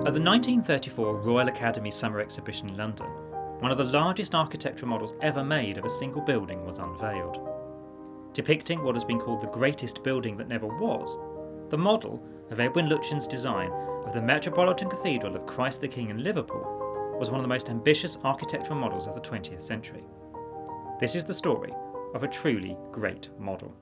At the 1934 Royal Academy Summer Exhibition in London, one of the largest architectural models ever made of a single building was unveiled. Depicting what has been called the greatest building that never was, the model of Edwin Lutyen's design of the Metropolitan Cathedral of Christ the King in Liverpool was one of the most ambitious architectural models of the 20th century. This is the story of a truly great model.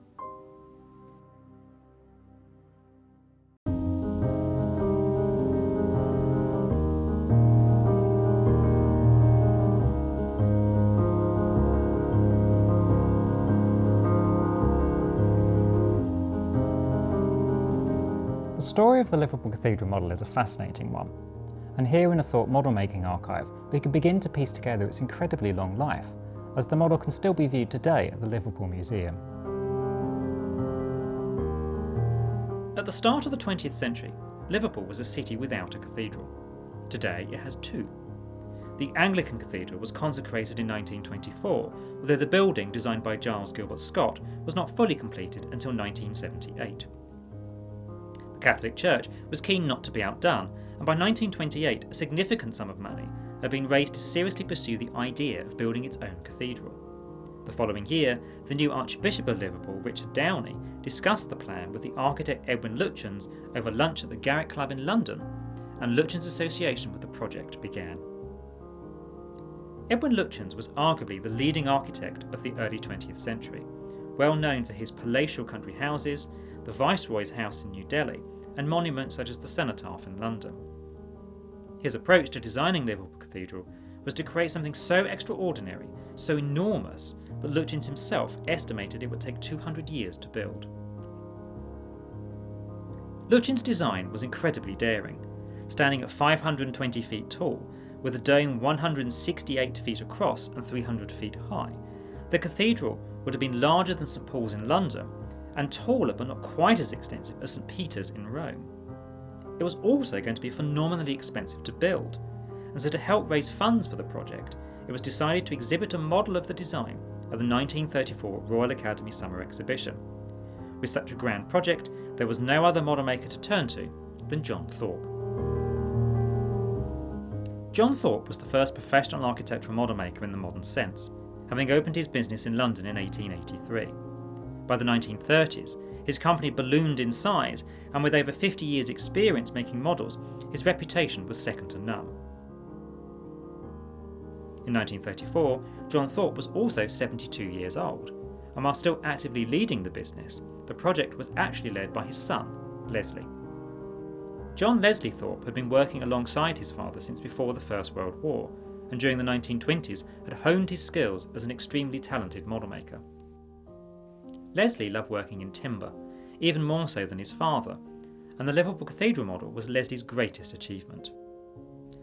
The story of the Liverpool Cathedral model is a fascinating one, and here in a Thorpe model making archive we can begin to piece together its incredibly long life, as the model can still be viewed today at the Liverpool Museum. At the start of the 20th century, Liverpool was a city without a cathedral. Today it has two. The Anglican Cathedral was consecrated in 1924, although the building, designed by Giles Gilbert Scott, was not fully completed until 1978. The Catholic Church was keen not to be outdone, and by 1928 a significant sum of money had been raised to seriously pursue the idea of building its own cathedral. The following year, the new Archbishop of Liverpool, Richard Downey, discussed the plan with the architect Edwin Lutyens over lunch at the Garrick Club in London, and Lutyens' association with the project began. Edwin Lutyens was arguably the leading architect of the early 20th century, well known for his palatial country houses, the Viceroy's House in New Delhi, and monuments such as the Cenotaph in London. His approach to designing Liverpool Cathedral was to create something so extraordinary, so enormous, that Lutyens himself estimated it would take 200 years to build. Lutyens' design was incredibly daring, standing at 520 feet tall, with a dome 168 feet across and 300 feet high. The cathedral would have been larger than St Paul's in London, and taller but not quite as extensive as St Peter's in Rome. It was also going to be phenomenally expensive to build, and so to help raise funds for the project, it was decided to exhibit a model of the design at the 1934 Royal Academy Summer Exhibition. With such a grand project, there was no other model maker to turn to than John Thorpe. John Thorpe was the first professional architectural model maker in the modern sense, having opened his business in London in 1883. By the 1930s, his company ballooned in size, and with over 50 years' experience making models, his reputation was second to none. In 1934, John Thorpe was also 72 years old, and while still actively leading the business, the project was actually led by his son, Leslie. John Leslie Thorpe had been working alongside his father since before the First World War, and during the 1920s had honed his skills as an extremely talented model maker. Leslie loved working in timber, even more so than his father, and the Liverpool Cathedral model was Leslie's greatest achievement.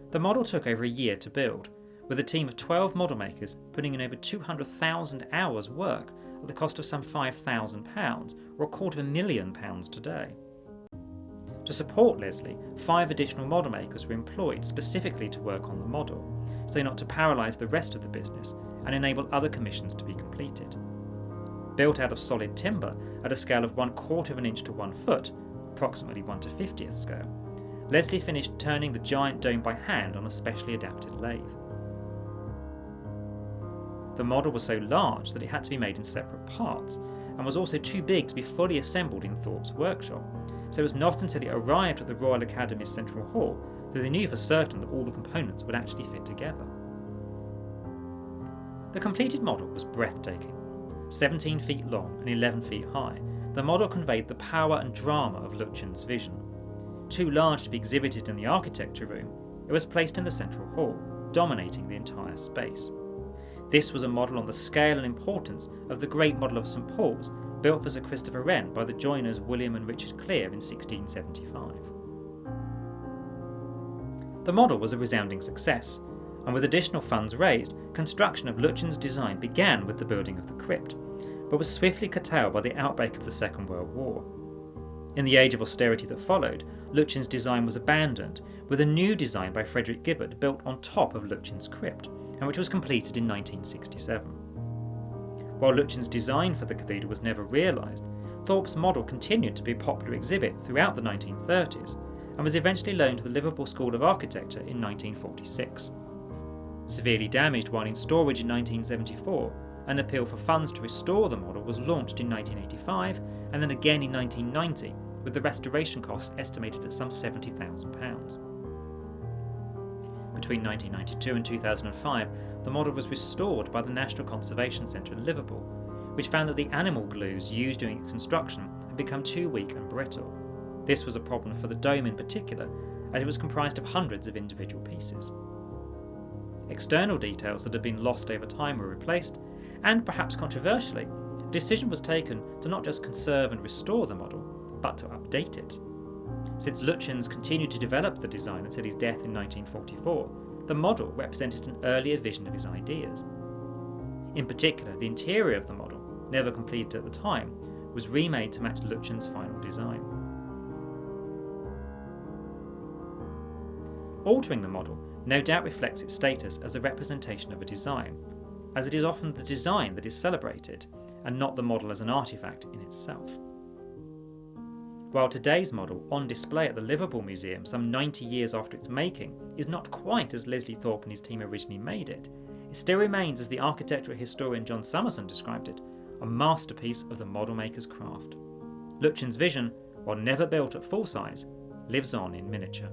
The model took over a year to build, with a team of 12 model makers putting in over 200,000 hours work at the cost of some £5,000, or £250,000 today. To support Leslie, 5 additional model makers were employed specifically to work on the model, so not to paralyse the rest of the business and enable other commissions to be completed. Built out of solid timber at a scale of 1/4 of an inch to 1 foot, approximately 1 to 50th scale, Leslie finished turning the giant dome by hand on a specially adapted lathe. The model was so large that it had to be made in separate parts, and was also too big to be fully assembled in Thorpe's workshop, so it was not until it arrived at the Royal Academy's Central Hall that they knew for certain that all the components would actually fit together. The completed model was breathtaking. 17 feet long and 11 feet high, the model conveyed the power and drama of Lutyens' vision. Too large to be exhibited in the architecture room, it was placed in the central hall, dominating the entire space. This was a model on the scale and importance of the great model of St Paul's, built for Sir Christopher Wren by the joiners William and Richard Clear in 1675. The model was a resounding success, and with additional funds raised, construction of Lutyens' design began with the building of the crypt, but was swiftly curtailed by the outbreak of the Second World War. In the age of austerity that followed, Lutyens' design was abandoned, with a new design by Frederick Gibbard built on top of Lutyens' crypt, and which was completed in 1967. While Lutyens' design for the cathedral was never realised, Thorpe's model continued to be a popular exhibit throughout the 1930s, and was eventually loaned to the Liverpool School of Architecture in 1946. Severely damaged while in storage in 1974, an appeal for funds to restore the model was launched in 1985 and then again in 1990, with the restoration costs estimated at some £70,000. Between 1992 and 2005, the model was restored by the National Conservation Centre in Liverpool, which found that the animal glues used during its construction had become too weak and brittle. This was a problem for the dome in particular, as it was comprised of hundreds of individual pieces. External details that had been lost over time were replaced, and perhaps controversially, a decision was taken to not just conserve and restore the model, but to update it. Since Lutyens continued to develop the design until his death in 1944, the model represented an earlier vision of his ideas. In particular, the interior of the model, never completed at the time, was remade to match Lutyens' final design. Altering the model no doubt reflects its status as a representation of a design, as it is often the design that is celebrated, and not the model as an artefact in itself. While today's model, on display at the Liverpool Museum some 90 years after its making, is not quite as Leslie Thorpe and his team originally made it, it still remains, as the architectural historian John Summerson described it, a masterpiece of the model maker's craft. Lutyens' vision, while never built at full size, lives on in miniature.